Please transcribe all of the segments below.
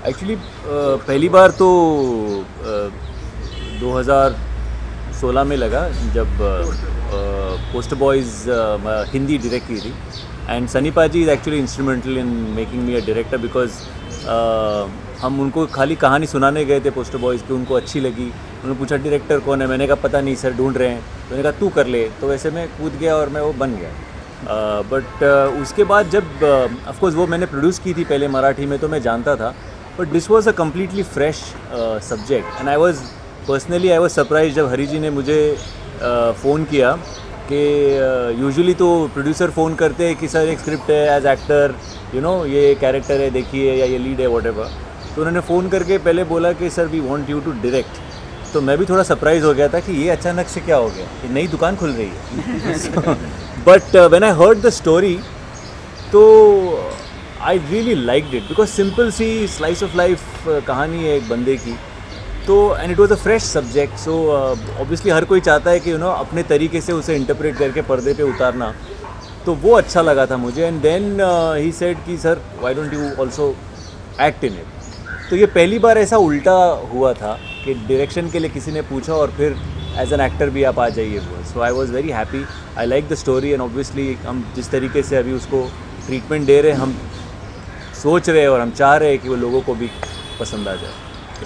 Actually पहली बार तो 2016 में लगा जब पोस्टर बॉयज़ हिंदी डायरेक्ट की थी एंड सनी पाजी is actually instrumental in making me a director because हम उनको खाली कहानी सुनाने गए थे पोस्टर बॉयज़ की, उनको अच्छी लगी। उन्होंने पूछा डायरेक्टर कौन है, मैंने कहा पता नहीं सर ढूंढ रहे हैं, तो मैंने कहा तू कर ले, तो वैसे मैं कूद गया और मैं वो बन गया। बट उसके बाद जब ऑफकोर्स वो मैंने प्रोड्यूस की थी पहले मराठी में तो मैं जानता था, but this was a completely fresh subject and I was surprise जब हरी जी ने मुझे फ़ोन किया कि यूजुअली तो प्रोड्यूसर फ़ोन करते हैं कि सर एक स्क्रिप्ट है एज एक्टर ये कैरेक्टर है देखिए या ये लीड है वॉटेवर, तो उन्होंने फ़ोन करके पहले बोला कि sir we want you to direct. तो मैं भी थोड़ा सरप्राइज़ हो गया था कि ये अचानक से क्या हो गया, ये नई दुकान खुल रही है। But when I heard the story तो I really liked it because simple सी स्लाइस ऑफ लाइफ कहानी है एक बंदे की, तो and it was a fresh subject. So obviously हर कोई चाहता है कि अपने तरीके से उसे इंटरप्रेट करके पर्दे पे उतारना, तो वो अच्छा लगा था मुझे। एंड देन ही सेड कि sir why don't you also act in it. तो ये पहली बार ऐसा उल्टा हुआ था कि डायरेक्शन के लिए किसी ने पूछा और फिर एज एन एक्टर भी आप आ जाइए वो। So I was very happy, I like the story and obviously हम जिस तरीके से अभी उसको ट्रीटमेंट दे रहे हैं, हम सोच रहे हैं और हम चाह रहे हैं कि वो लोगों को भी पसंद आ जाए।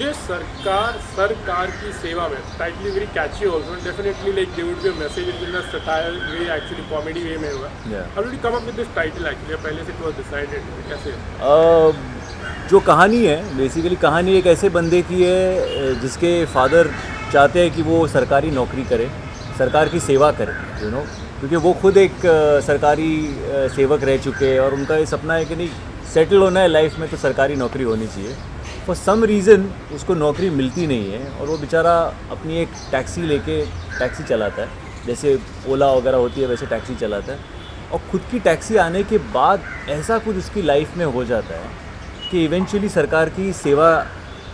ये सरकार की सेवा में tightly very catchy also definitely like they would be a message in a satire way, actually comedy way में होगा। How did you come up with this title actually, पहले से इट वाज डिसाइडेड कैसे? जो कहानी है बेसिकली कहानी एक ऐसे बंदे की है जिसके फादर चाहते हैं कि वो सरकारी नौकरी करे, सरकार की सेवा करे, क्योंकि वो खुद एक सरकारी सेवक रह चुके हैं और उनका ये सपना है कि नहीं सेटल होना है लाइफ में तो सरकारी नौकरी होनी चाहिए। फॉर सम रीज़न उसको नौकरी मिलती नहीं है और वो बेचारा अपनी एक टैक्सी चलाता है, जैसे ओला वगैरह होती है वैसे टैक्सी चलाता है, और ख़ुद की टैक्सी आने के बाद ऐसा कुछ उसकी लाइफ में हो जाता है कि इवेंचुअली सरकार की सेवा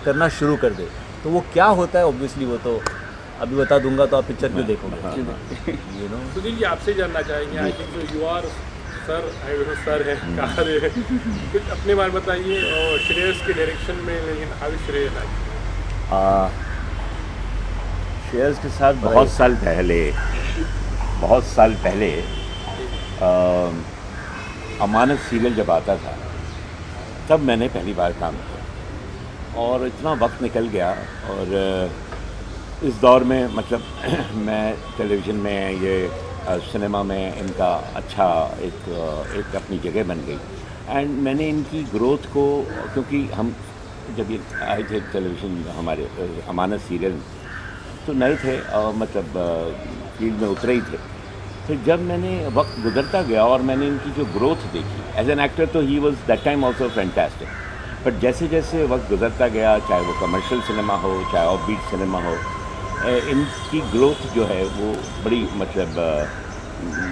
करना शुरू कर दे। तो वो क्या होता है ऑब्वियसली वो तो अभी बता दूंगा, तो आप पिक्चर में देखोगे। सुनील जी आपसे जानना चाहेंगे, I think so you are sir, sir है कहा रहे कुछ अपने बारे बताइए और श्रेयस के डायरेक्शन में, लेकिन हाउ श्रेयस श्रेयस के साथ बहुत साल पहले अमानत सीरियल जब आता था तब मैंने पहली बार काम किया और इतना वक्त निकल गया। और इस दौर में मतलब मैं टेलीविज़न में ये सिनेमा में इनका अच्छा एक अपनी जगह बन गई एंड मैंने इनकी ग्रोथ को, क्योंकि हम जब ये आए थे टेलीविज़न हमारे अमानत सीरियल तो नए थे और मतलब फील्ड में उतरे ही थे। तो जब मैंने वक्त गुजरता गया और मैंने इनकी जो ग्रोथ देखी एज एन एक्टर, तो he was that time also fantastic, but जैसे जैसे वक्त गुजरता गया, चाहे वो कमर्शियल सिनेमा हो चाहे ऑफ बीट सिनेमा हो, इनकी ग्रोथ जो है वो बड़ी मतलब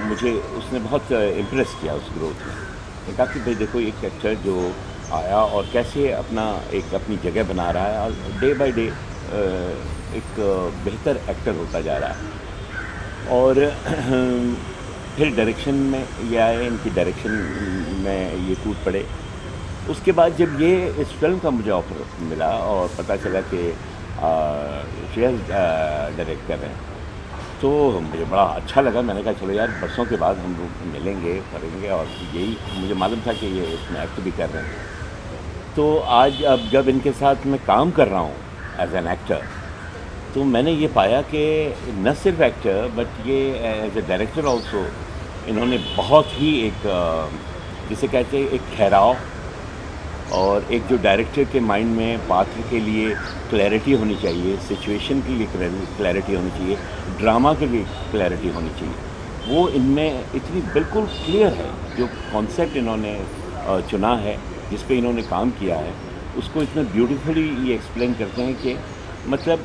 मुझे उसने बहुत इम्प्रेस किया उस ग्रोथ में। कहा कि भाई देखो एक एक्टर जो आया और कैसे अपनी जगह बना रहा है और डे बाय डे एक बेहतर एक्टर होता जा रहा है। और फिर डायरेक्शन में ये आए, इनकी डायरेक्शन में ये कूद पड़े। उसके बाद जब ये इस फिल्म का मुझे ऑफर मिला और पता चला कि श्रेयस डायरेक्ट कर रहे हैं तो मुझे बड़ा अच्छा लगा। मैंने कहा चलो यार बरसों के बाद हम लोग मिलेंगे करेंगे, और यही मुझे मालूम था कि ये इसमें एक्ट भी कर रहे हैं। तो आज अब जब इनके साथ मैं काम कर रहा हूँ एज एन एक्टर, तो मैंने ये पाया कि न सिर्फ एक्टर बट ये एज ए डायरेक्टर ऑल्सो इन्होंने बहुत ही एक जिसे कहते हैं एक ठहराव, और एक जो डायरेक्टर के माइंड में पात्र के लिए क्लैरिटी होनी चाहिए, सिचुएशन के लिए क्लैरिटी होनी चाहिए, ड्रामा के लिए क्लैरिटी होनी चाहिए, वो इनमें इतनी बिल्कुल क्लियर है। जो कॉन्सेप्ट इन्होंने चुना है, जिस पे इन्होंने काम किया है, उसको इतना ब्यूटीफुली ये एक्सप्लेन करते हैं कि मतलब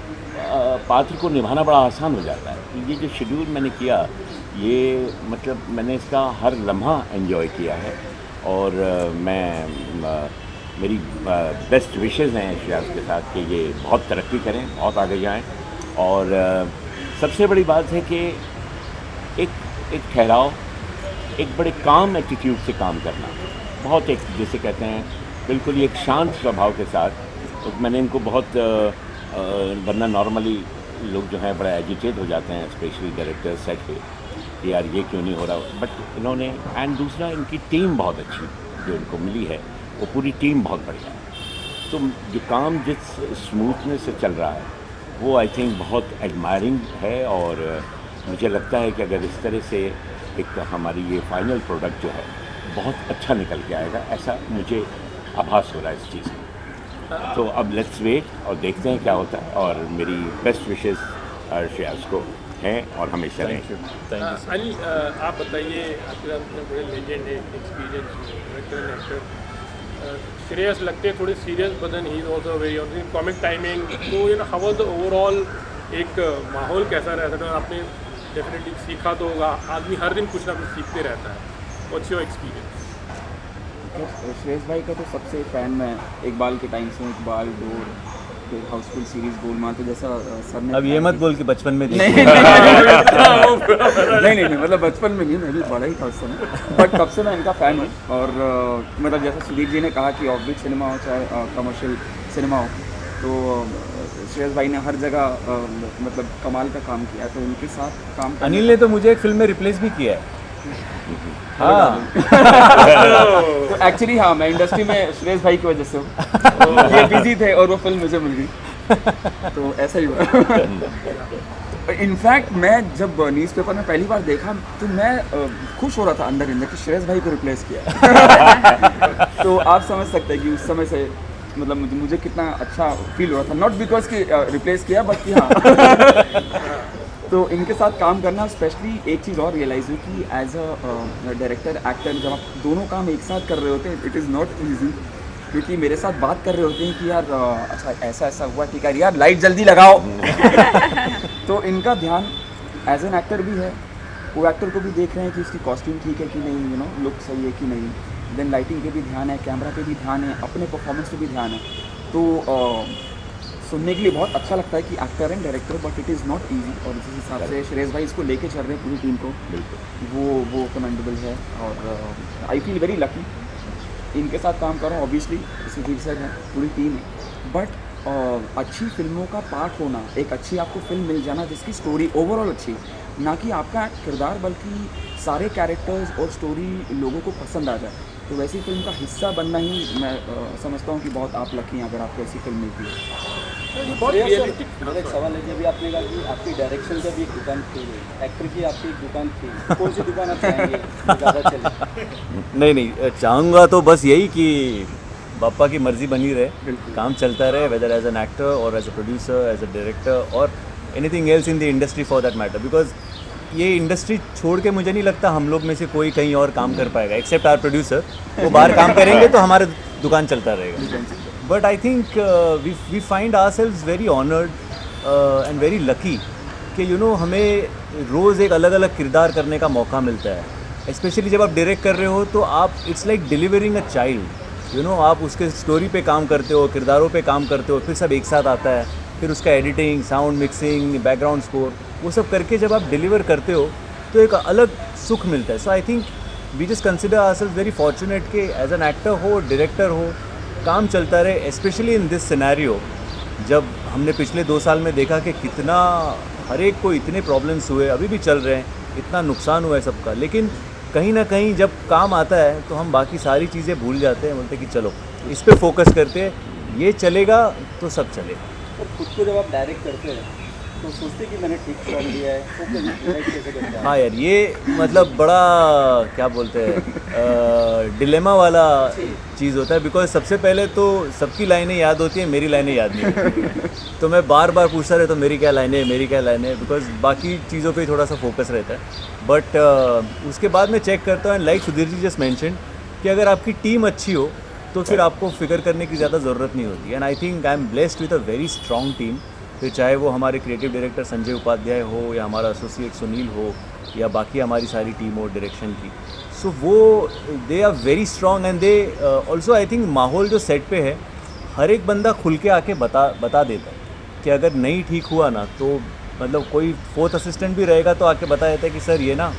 पात्र को निभाना बड़ा आसान हो जाता है। ये जो शेड्यूल मैंने किया, ये मतलब मैंने इसका हर लम्हा एंजॉय किया है, और मेरी बेस्ट विशेज़ हैं श्रेयस के साथ कि ये बहुत तरक्की करें, बहुत आगे जाएं। और सबसे बड़ी बात है कि एक ठहराव, एक बड़े काम एटीट्यूड से काम करना, बहुत एक जिसे कहते हैं बिल्कुल एक शांत स्वभाव के साथ। तो मैंने इनको बहुत वरना नॉर्मली लोग जो हैं बड़ा एजिटेट हो जाते हैं, स्पेशली डायरेक्टर सेट पे कि यार ये क्यों नहीं हो रहा, बट इन्होंने एंड दूसरा इनकी टीम बहुत अच्छी जो इनको मिली है, वो पूरी टीम बहुत बढ़िया है। तो जो काम जिस स्मूथनेस से चल रहा है वो आई थिंक बहुत एडमायरिंग है, और मुझे लगता है कि अगर इस तरह से एक हमारी ये फाइनल प्रोडक्ट जो है बहुत अच्छा निकल के आएगा, ऐसा मुझे आभास हो रहा है इस चीज़ में। तो अब लेट्स वेट और देखते हैं क्या होता है, और मेरी बेस्ट विशेस श्रेयस को हैं और हमेशा रहें। Thank you. अनिल, आप बताइए, आपके साथ में बड़े लेजेंड है, experience director and actor. Shreyas लगते हैं थोड़े सीरियस, बदन ही is also very on comic timing. तो you know how was the overall एक माहौल कैसा रहता था? आपने डेफिनेटली सीखा तो होगा, आदमी हर दिन कुछ ना कुछ सीखते रहता है। What's your experience? श्रेयस भाई का तो सबसे फ़ैन मैं इकबाल के टाइम से, इकबाल, डोर, फिर हाउसफुल सीरीज़, गोलमाल। तो जैसा सर ने अब ये मत बोल कि बचपन में नहीं देखी। नहीं मतलब बचपन में नहीं, मैं भी बड़ा ही था उस समय, बट तब से मैं इनका फ़ैन हूँ। और मतलब जैसा सुदीप जी ने कहा कि ऑफ बीट सिनेमा हो चाहे कमर्शियल सिनेमा हो, तो श्रेयस भाई ने हर जगह मतलब कमाल का काम किया। तो उनके साथ काम अनिल ने तो मुझे एक फिल्म में रिप्लेस भी किया है। हाँ। तो एक्चुअली हाँ, मैं इंडस्ट्री में श्रेयस भाई की वजह से हूँ। ये बिजी थे और वो फिल्म मुझे मिल गई, तो ऐसा ही हुआ। इनफैक्ट मैं जब न्यूज़पेपर में पहली बार देखा तो मैं खुश हो रहा था अंदर कि श्रेयस भाई को रिप्लेस किया। तो आप समझ सकते हैं कि उस समय से मतलब मुझे कितना अच्छा फील हो रहा था, नॉट बिकॉज कि रिप्लेस किया, बट कि हाँ। तो इनके साथ काम करना, स्पेशली एक चीज़ और रियलाइज़ हुई कि एज अ डायरेक्टर एक्टर जब आप दोनों काम एक साथ कर रहे होते हैं, इट इज़ नॉट ईजी। क्योंकि मेरे साथ बात कर रहे होते हैं कि यार अच्छा ऐसा ऐसा हुआ, ठीक है यार लाइट जल्दी लगाओ। तो इनका ध्यान एज एन एक्टर भी है, वो एक्टर को भी देख रहे हैं कि उसकी कॉस्ट्यूम ठीक है कि नहीं, यू नो लुक सही है कि नहीं। देन लाइटिंग पे भी ध्यान है, कैमरा पे भी ध्यान है, अपने परफॉर्मेंस पे भी ध्यान है। तो सुनने के लिए बहुत अच्छा लगता है कि actor and director, but it is not easy. और जिस हिसाब से श्रेयस भाई इसको लेके चल रहे हैं पूरी टीम को, वो कमेंडेबल है। और आई फील वेरी लकी इनके साथ काम कर रहा हूँ। ऑब्वियसली सुधीर सर है, पूरी टीम है, बट अच्छी फिल्मों का पार्ट होना, एक अच्छी आपको फिल्म मिल जाना जिसकी स्टोरी ओवरऑल अच्छी, ना कि आपका किरदार बल्कि सारे कैरेक्टर्स और स्टोरी लोगों को पसंद आ जाए, तो वैसी फिल्म का हिस्सा बनना ही मैं समझता हूँ कि बहुत आप लकी हैं अगर आपको ऐसी फिल्म मिलती है। बहुत रियलिस्टिक। मेरा एक सवाल है कि अभी आपने कहा कि आपकी डायरेक्शन का भी एक दुकान थी, एक्टर की आपकी एक दुकान थी, कौन सी दुकान आप चाहेंगे जो ज़्यादा चले? नहीं चाहूँगा तो बस यही कि पापा की मर्ज़ी बनी रहे, काम चलता रहे, वेदर एज एन एक्टर और as a producer, as a director और anything else in the industry for that matter. Because ये इंडस्ट्री छोड़ के मुझे नहीं लगता हम लोग में से कोई कहीं और काम कर पाएगा, एक्सेप्ट आवर प्रोड्यूसर। वो बाहर काम करेंगे तो हमारे दुकान चलता रहेगा। But I think we find ourselves very honoured and very lucky कि यू नो हमें रोज़ एक अलग अलग किरदार करने का मौका मिलता है। स्पेशली जब आप डायरेक्ट कर रहे हो तो आप it's like delivering a child, you know आप उसके स्टोरी पे काम करते हो, किरदारों पे काम करते हो, फिर सब एक साथ आता है, फिर उसका editing, sound mixing, background score, वो सब करके जब आप डिलीवर करते हो तो एक अलग सुख मिलता है। So I think we just consider ourselves very fortunate कि एज एन एक्टर हो, डायरेक्टर हो, काम चलता रहे। स्पेशली इन दिस सिनेरियो, जब हमने पिछले 2 साल में देखा कि कितना हर एक को इतने प्रॉब्लम्स हुए, अभी भी चल रहे हैं, इतना नुकसान हुआ है सबका, लेकिन कहीं ना कहीं जब काम आता है तो हम बाकी सारी चीज़ें भूल जाते हैं, बोलते कि चलो इस पे फोकस करते हैं, ये चलेगा तो सब चलेगा। और खुद को जब आप डायरेक्ट करते हैं तो सोचते कि मैंने ठीक शॉट दिया है, तो डायरेक्ट कैसे करते हैं? हाँ यार, ये मतलब बड़ा क्या बोलते हैं डिलेमा वाला चीज़ होता है। बिकॉज सबसे पहले तो सबकी लाइनें याद होती हैं, मेरी लाइनें याद नहीं होती। तो मैं बार बार पूछता रहता हूँ मेरी क्या लाइनें है, मेरी क्या लाइनें है, बिकॉज बाकी चीज़ों पे थोड़ा सा फोकस रहता है। बट उसके बाद मैं चेक करता हूँ, and like Sudhir ji just mention कि अगर आपकी टीम अच्छी हो तो फिर आपको फिक्र करने की ज़्यादा ज़रूरत नहीं होती। And I think I am blessed with a very strong team. फिर चाहे वो हमारे क्रिएटिव डायरेक्टर संजय उपाध्याय हो, या हमारा एसोसिएट सुनील हो, या बाकी हमारी सारी टीम हो डायरेक्शन की, सो वो they are very strong. And they also I think माहौल जो सेट पे है, हर एक बंदा खुल के आके बता देता है कि अगर नहीं ठीक हुआ ना, तो मतलब कोई 4th असिस्टेंट भी रहेगा तो आके बता देता है कि सर ये ना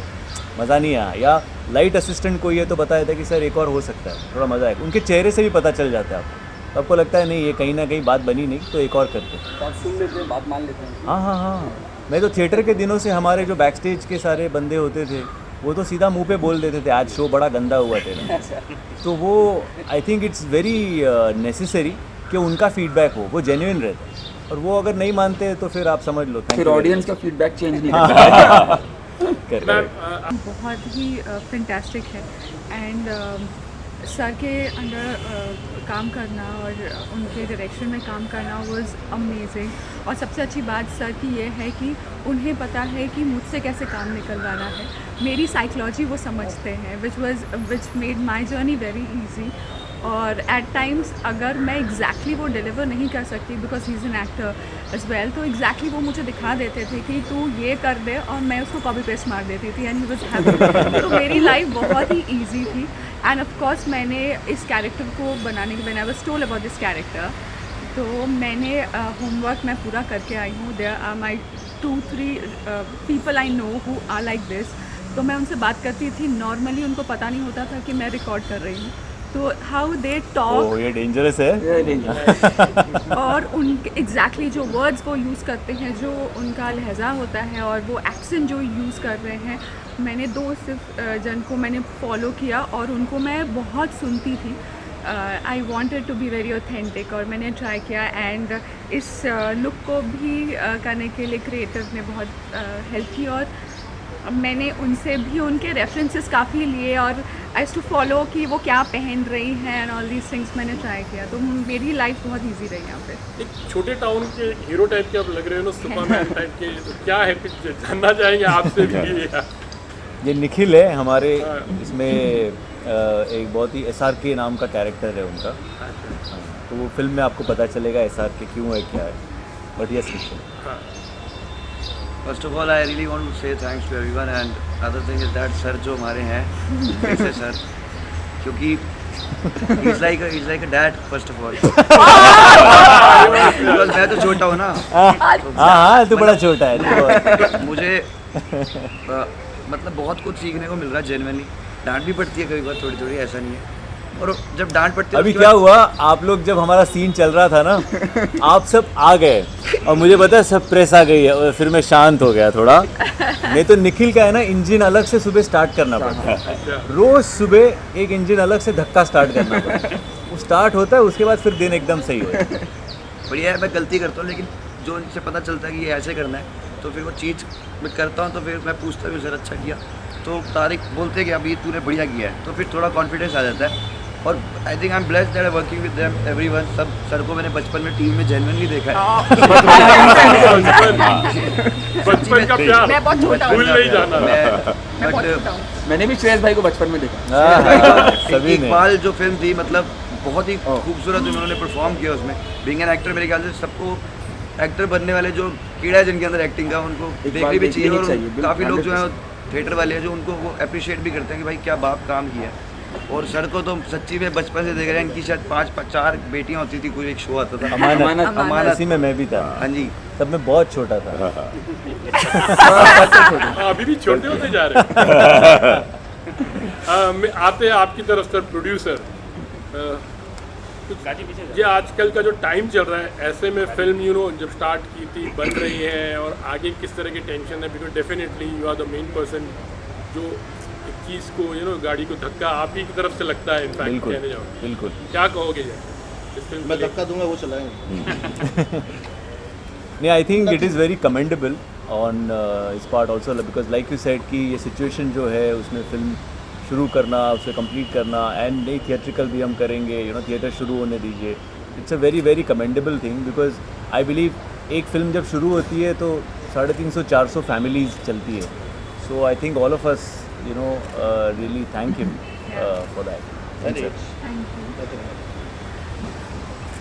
मज़ा नहीं आया, या लाइट असिस्टेंट कोई है तो बता देता है कि सर एक और हो सकता है, थोड़ा मज़ा आएगा। उनके चेहरे से भी पता चल जाता है आपको, तो आपको लगता है नहीं ये कहीं ना कहीं बात बनी नहीं तो एक और करते हैं। तो आप सुन लेते हैं, बात मान लेते हैं। हाँ हाँ हाँ, मैं तो थिएटर के दिनों से हमारे जो बैक स्टेज के सारे बंदे होते थे वो तो सीधा मुंह पे बोल देते थे आज शो बड़ा गंदा हुआ तेरा। तो वो I think it's very necessary कि उनका फीडबैक हो, वो जेन्युइन रहता है, और वो अगर नहीं मानते तो फिर आप समझ लो फिर ऑडियंस का फीडबैक चेंज नहीं करता। मैम बहुत ही फैंटास्टिक है एंड सर के अंडर काम करना और उनके डायरेक्शन में काम करना वाज अमेजिंग। और सबसे अच्छी बात सर की ये है कि उन्हें पता है कि मुझसे कैसे काम निकलवाना है, मेरी साइकोलॉजी वो समझते हैं, which made my journey very easy. और एट टाइम्स अगर मैं एग्जैक्टली वो डिलीवर नहीं कर सकती because he is an actor as well, तो एग्जैक्टली वो मुझे दिखा देते थे कि तू ये कर दे, और मैं उसको कॉपी पेस्ट मार देती थी एंड ही वाज हैप्पी। तो मेरी लाइफ बहुत ही ईजी थी। एंड ऑफ कोर्स मैंने इस कैरेक्टर को बनाने के when I was told about this character, तो मैंने होमवर्क मैं पूरा करके आई हूँ। There are my 2-3 people I know who are like this. तो मैं उनसे बात करती थी, नॉर्मली उनको पता नहीं होता था कि मैं रिकॉर्ड कर रही हूँ। तो हाउ दे टॉक, ये डेंजरस है। और उनके एग्जैक्टली जो वर्ड्स वो यूज़ करते हैं, जो उनका लहजा होता है और वो एक्सेंट जो यूज़ कर रहे हैं, मैंने 2 सिर्फ जन को मैंने फॉलो किया और उनको मैं बहुत सुनती थी। I wanted to be very authentic और मैंने ट्राई किया। एंड इस लुक को भी करने के लिए क्रिएटिव ने बहुत हेल्प की, और मैंने उनसे भी उनके रेफरेंसेस काफ़ी लिए और आई टू फॉलो कि वो क्या पहन रही हैं एंड ऑल दीज थिंग्स मैंने ट्राई किया। तो मेरी लाइफ बहुत इजी रही यहाँ पे। एक छोटे टाउन के हीरो टाइप के आप लग रहे हो ना, सुपरमैन टाइप के, तो क्या है कुछ जानना चाहेंगे आपसे भी। ये निखिल है हमारे इसमें एक बहुत ही SRK नाम का कैरेक्टर है उनका, तो वो फिल्म में आपको पता चलेगा SRK क्यों है क्या है। But yes Nikhil. First of all I really want to say thanks to everyone and other thing is that sir जो हमारे हैं कैसे सर, क्योंकि is like a dad first of all. Because मैं तो छोटा हूँ ना, हाँ तू बड़ा छोटा है। मुझे मतलब बहुत कुछ सीखने को मिल रहा है जेन्युइनली। डांट भी पड़ती है कभी बार थोड़ी थोड़ी, ऐसा नहीं है। और जब डांट पड़ती है अभी क्या हुआ, आप लोग जब हमारा सीन चल रहा था ना आप सब आ गए और मुझे पता है सब प्रेस आ गई है, और फिर मैं शांत हो गया थोड़ा। नहीं तो निखिल का है ना इंजन अलग से सुबह स्टार्ट करना पड़ता है, रोज सुबह एक इंजन अलग से धक्का स्टार्ट करना पड़ता है। वो स्टार्ट होता है उसके बाद फिर दिन एकदम सही होता है। बढ़िया है, मैं गलती करता हूँ लेकिन जो इनसे पता चलता है कि ये ऐसे करना है तो फिर वो चीज़ मैं करता हूँ, तो फिर मैं पूछता हूँ सर अच्छा किया, तो तारिक बोलते कि अभी तूने बढ़िया किया है, तो फिर थोड़ा कॉन्फिडेंस आ जाता है। और I think I am blessed that I working with them everyone. सब सर को मैंने बचपन में टीम में जेन्युइनली देखा है। बचपन का प्यार मैं बहुत छोटा हूँ। भूल नहीं जाना। मैं बहुत छोटा हूँ। मैंने भी श्रेयस भाई को बचपन में देखा। सभी ने। इकबाल जो फिल्म थी मतलब बहुत ही खूबसूरत उन्होंने परफॉर्म किया उसमें। बीइंग एन एक्टर मेरे ख्याल से सबको एक्टर बनने वाले जो कीड़ा है जिनके अंदर एक्टिंग का, उनको देखनी भी चाहिए। और काफ़ी लोग जो है थिएटर वाले हैं जो उनको वो अप्रिशिएट भी करते हैं कि भाई क्या बाप काम किया है। और सर को तो सच्ची में बचपन से देख रहे हैं, इनकी शायद 5-4 बेटियां होती थी, कोई एक शो आता था अमानत, इसी में मैं भी था। हाँ जी, तब मैं बहुत छोटा था। अभी भी छोटे होते जा रहे हैं। आते हैं आपकी तरफ सर, प्रोड्यूसर। ये आजकल का जो टाइम चल रहा है, ऐसे में फिल्म जब स्टार्ट की थी, बन रही है, और आगे किस तरह की टेंशन है, because definitely you are the main person जो एक चीज़ को गाड़ी को धक्का आप ही की तरफ से लगता है। इनफैक्ट कहने जाओ बिल्कुल, क्या कहोगे इस फिल्म? मैं धक्का दूंगा, वो चलाएंगे। नहीं, I think it is very commendable on his part also, because like you said कि ये सिचुएशन जो है उसमें फिल्म शुरू करना, उसे कंप्लीट करना, एंड नहीं थिएट्रिकल भी हम करेंगे, थिएटर शुरू होने दीजिए। It's a very very commendable thing, because I believe एक फिल्म जब शुरू होती है तो 350-400 फैमिलीज चलती है। So I think all of us really thank him for that. Thank you.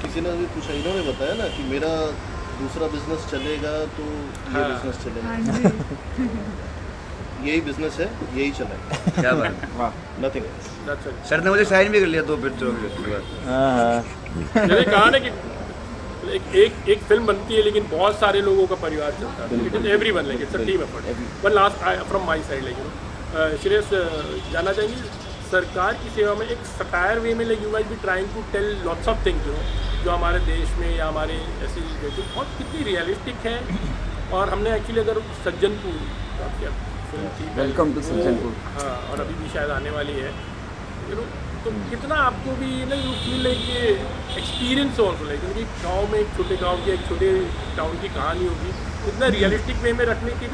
किसी ने भी पूछा, इन्होंने बताया ना कि मेरा दूसरा बिजनेस चलेगा तो ये बिजनेस चलेगा। यही बिजनेस है, यही चलेगा। क्या बात है, नथिंग। सर ने मुझे साइन भी कर लिया तो फिर तो मैंने कहा ना कि एक फिल्म बनती है लेकिन बहुत सारे लोगों का परिवार चलता है। It is everyone, like it's a team effort. One last from my side, like Shreyas जानना चाहेंगे सरकार की सेवा में एक सटायर वे में you might be trying to tell lots of things जो हमारे देश में या हमारे ऐसी बहुत कितनी रियलिस्टिक है। और हमने एक्चुअली अगर सज्जनपुर फिल्म थी, वेलकम टू सज्जनपुर, हाँ, और अभी भी शायद आने वाली है, तो कितना आपको भी ना यू फील लाइक ये एक्सपीरियंस ऑल्सो लाइक, क्योंकि गाँव में एक छोटे गाँव की एक छोटे टाउन की कहानी होगी, इतना रियलिस्टिक वे में रखने की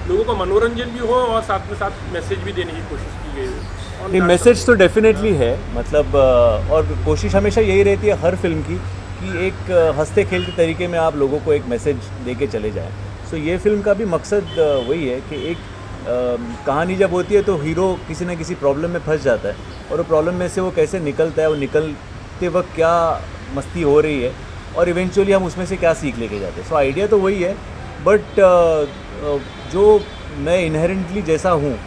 लोगों को मनोरंजन भी हो और साथ में साथ मैसेज भी देने की कोशिश की गई है। नहीं, मैसेज तो डेफिनेटली है, मतलब और कोशिश हमेशा यही रहती है हर फिल्म की कि एक हंसते खेलते तरीके में आप लोगों को एक मैसेज दे के चले जाएं। सो ये फिल्म का भी मकसद वही है कि एक कहानी जब होती है तो हीरो किसी न किसी प्रॉब्लम में फंस जाता है और वो प्रॉब्लम में से वो कैसे निकलता है, वो निकलते वक्त क्या मस्ती हो रही है और इवेंचुअली हम उसमें से क्या सीख लेके जाते हैं। सो आइडिया तो वही है, बट जो मैं इनहेरेंटली जैसा हूँ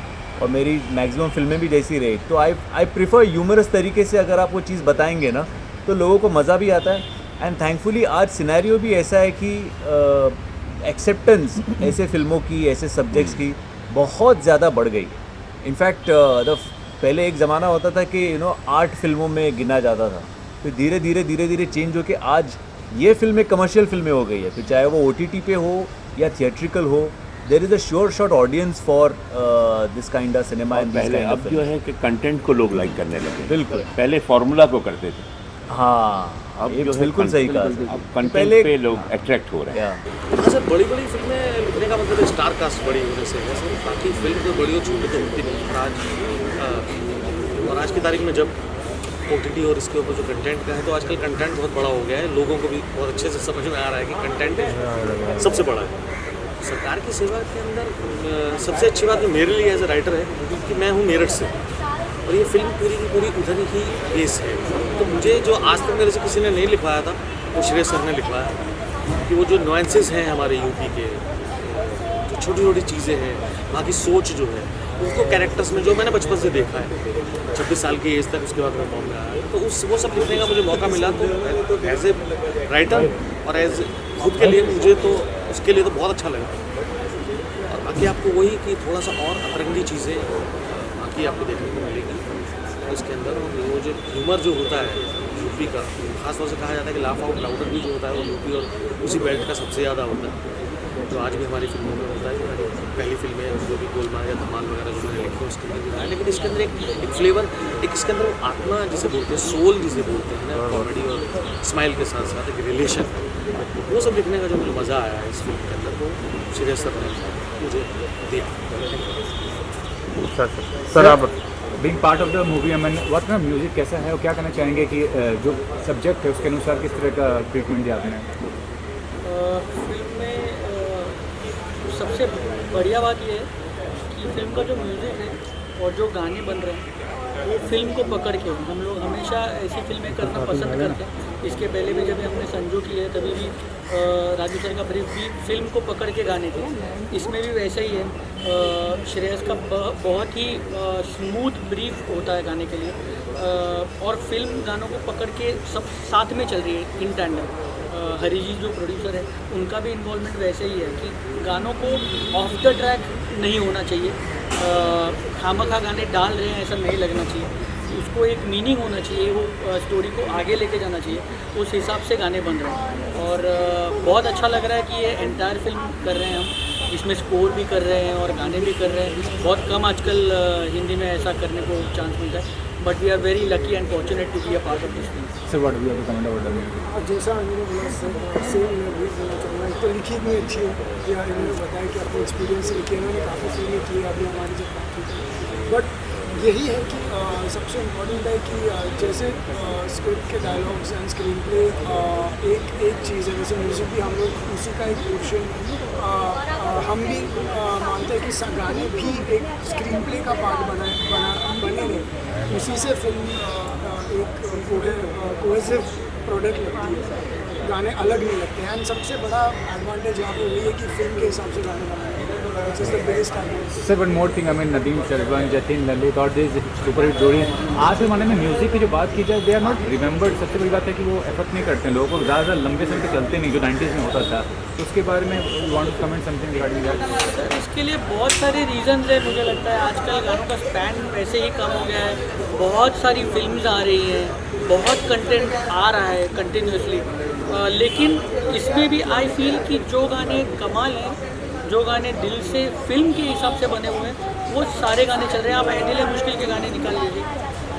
और मेरी मैक्सिमम फिल्में भी जैसी रही, तो आई प्रिफर ह्यूमरस तरीके से अगर आप वो चीज़ बताएंगे ना तो लोगों को मज़ा भी आता है। एंड थैंकफुली आज सिनेरियो भी ऐसा है कि एक्सेप्टेंस ऐसे फिल्मों की, ऐसे सब्जेक्ट्स की बहुत ज़्यादा बढ़ गई है। इनफैक्ट पहले एक ज़माना होता था कि 8 फिल्मों में गिना जाता था, फिर धीरे धीरे चेंज होकर आज ये फिल्में कमर्शियल फिल्में हो गई है, फिर चाहे वो OTT पे हो या थिएट्रिकल हो, there is a sure shot audience for this kind of cinema and पहले अब जो है कि कंटेंट को लोग लाइक करने लगे। बिल्कुल, पहले फार्मूला को करते थे, हाँ अब ये जो है बिल्कुल सही कहा। अब कंटेंट पे लोग अट्रैक्ट हो रहे हैं। हाँ सर, बड़ी बड़ी फिल्में लिखने का मतलब स्टार कास्ट बड़ी होने से है सर, बाकी फिल्म तो बड़ी और छोटी तो होती नहीं। और आज की तारीख में जब OTT और इसके ऊपर जो कंटेंट का है, तो आजकल कंटेंट बहुत बड़ा हो गया है, लोगों को भी बहुत अच्छे से समझ में आ रहा है कि कंटेंट सबसे बड़ा है। सरकार की सेवा के अंदर सबसे अच्छी बात जो मेरे लिए एज ए राइटर है कि मैं हूँ मेरठ से और ये फिल्म पूरी की पूरी उधर ही बेस है। तो मुझे जो आज तक मेरे से किसी ने नहीं लिखवाया था वो श्रेयस सर ने लिखवाया कि वो जो नुआंसेस हैं हमारे यूपी के, जो छोटी छोटी चीज़ें हैं, वहाँ की सोच जो है, उनको कैरेक्टर्स में जो मैंने बचपन से देखा है 26 साल की एज तक, उसके बाद मैं बॉम्बे आया, तो वो सब लिखने का मुझे मौका मिला। तो एज ए राइटर और एज खुद के लिए मुझे तो उसके लिए तो बहुत अच्छा लगा। और बाकी आपको वही कि थोड़ा सा और अतरंगी चीज़ें बाकी आपको देखने को मिलेगी और इसके अंदर वो जो ह्यूमर जो होता है यूपी का, खासतौर से कहा जाता है कि लाफ आउट लाउडर भी जो होता है वो यूपी और उसी बेल्ट का सबसे ज़्यादा होता है, जो आज भी हमारी फिल्मों में होता है। मेरी पहली फिल्में जो भी गोलमाल या धमाल वगैरह जो मैंने लिखी है उसके अंदर भी है, लेकिन इसके अंदर एक फ्लेवर, एक इसके अंदर वो आत्मा जिसे बोलते हैं, सोल जिसे बोलते हैं ना, कॉमेडी और स्माइल के साथ साथ एक रिलेशन, वो सब लिखने का जो मुझे मज़ा आया है इस फिल्म के अंदर, वो श्रेयस सर ने मुझे दिया। सर आप being part of the movie, I mean what ना म्यूजिक कैसा है और क्या कहना चाहेंगे कि जो सब्जेक्ट है उसके अनुसार किस तरह का ट्रीटमेंट दिया आपने? फिल्म में सबसे बढ़िया बात यह है कि फिल्म का जो म्यूज़िक है और जो गाने बन रहे हैं वो फिल्म को पकड़ के, हम लोग हमेशा ऐसी फिल्में करना पसंद करते हैं। इसके पहले भी जब हमने संजू की है तभी भी राजू सर का ब्रीफ भी फिल्म को पकड़ के गाने थे, इसमें भी वैसा ही है। श्रेयस का बहुत ही स्मूथ ब्रीफ होता है गाने के लिए और फिल्म गानों को पकड़ के सब साथ में चल रही है इन टैंडम। हरी जी जो प्रोड्यूसर है उनका भी इन्वॉल्वमेंट वैसे ही है कि गानों को ऑफ द ट्रैक नहीं होना चाहिए, खामखा गाने डाल रहे हैं ऐसा नहीं लगना चाहिए, उसको एक मीनिंग होना चाहिए, वो स्टोरी को आगे लेके जाना चाहिए, उस हिसाब से गाने बन रहे हैं। और बहुत अच्छा लग रहा है कि ये एंटायर फिल्म कर रहे हैं हम, इसमें स्कोर भी कर रहे हैं और गाने भी कर रहे हैं। बहुत कम आजकल हिंदी में ऐसा करने को चांस मिलता है, but we are very lucky and fortunate to be a part of this film. Sir what do you comment about the movie? और जैसा इन्होंने बोला सेम मैं भी बोलना चाहूँगा, तो लिखी इतनी अच्छी है या इन्होंने बताया कि अपने एक्सपीरियंस से लिखी, इन्होंने काफ़ी फिल्में की अभी हमारी जब बात की, बट यही है कि सबसे इम्पोर्टेंट है कि जैसे स्क्रिप्ट के डायलॉग्स एंड स्क्रीन प्ले एक चीज़ है, जैसे म्यूज़िक भी हम लोग उसी का एक पोर्शन हम भी मानते हैं कि गाने भी एक स्क्रीन प्ले का पार्ट बने रहे, उसी से फिल्म एक कोहेसिव प्रोडक्ट लगती है, गाने अलग नहीं लगते हैं। एंड सबसे बड़ा एडवांटेज यहाँ पे वही है कि फिल्म के हिसाब से गाने बनाए, sir one more thing, I mean Nadeem Shravan, Jatin Lalit और दिस सुपर हिट जोड़ी, आज के ज़माने में म्यूजिक की जो बात की जाए दे आर नॉट रिमेंबर्ड। सबसे बड़ी बात है कि वो एफर्ट नहीं करते हैं, लोगों को ज़्यादा लंबे समय तक चलते नहीं, जो 90s में होता था। तो उसके बारे में want to comment something regarding that? इसके लिए बहुत सारे रीजंस है। मुझे लगता है आजकल गानों का स्पैन वैसे ही कम हो गया है, बहुत सारी फिल्म्स आ रही हैं, बहुत कंटेंट आ रहा है कंटिन्यूसली, लेकिन इसमें भी आई फील कि जो गाने कमाल हैं, जो गाने दिल से फिल्म के हिसाब से बने हुए हैं, वो सारे गाने चल रहे हैं। आप एनिल मुश्किल के गाने निकाल लीजिए,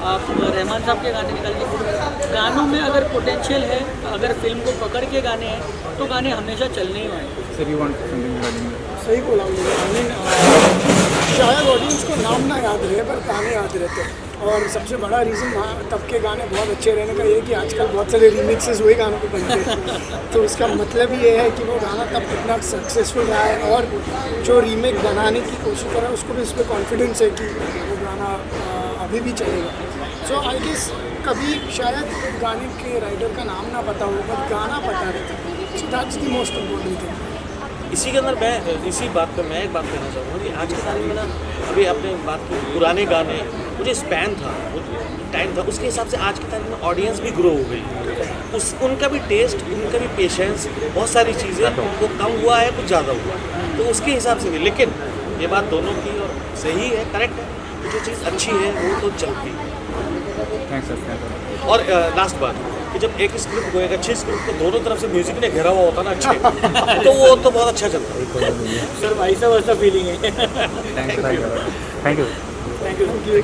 आप रहमान साहब के गाने निकाल लीजिए, गानों में अगर पोटेंशियल है, अगर फिल्म को पकड़ के गाने हैं तो गाने हमेशा चलने ही आए। Sir you want something? सही बोला मुझे। आई मीन शायद ऑडियंस को नाम ना याद रहे पर गाने याद रहते हैं, और सबसे बड़ा रीज़न वहाँ तब के गाने बहुत अच्छे रहने का ये कि आजकल बहुत सारे रीमिक्सेस हुए गानों पे बनते हैं, तो इसका मतलब ये है कि वो गाना तब कितना सक्सेसफुल रहा है, और जो रीमेक बनाने की कोशिश कर रहा है उसको भी इस पर कॉन्फिडेंस है कि वो गाना अभी भी चलेगा। सो आई गेस कभी शायद गाने के राइटर का नाम ना पता हो पर गाना पता रहता है, so that's the most important thing. इसी के अंदर मैं इसी बात पे मैं एक बात कहना चाहूँगा कि आज के तारीख में ना, अभी आपने बात की पुराने गाने, वो जो स्पैन था, वो टाइम था, उसके हिसाब से आज के तारीख में ऑडियंस भी ग्रो हो गई, उनका भी टेस्ट, उनका भी पेशेंस, बहुत सारी चीज़ें वो कम हुआ है, कुछ ज़्यादा हुआ है, तो उसके हिसाब से भी। लेकिन ये बात दोनों की और सही है, करेक्ट है, तो जो चीज़ अच्छी है वो तो चलती है। और लास्ट बात कि जब एक स्क्रिप्ट को, एक अच्छी स्क्रिप्ट को दोनों तरफ से म्यूजिक ने घेरा हुआ होता ना अच्छे तो वो तो बहुत अच्छा चलता है। सर भाई साहब ऐसा फीलिंग है। Thank you. Thank you.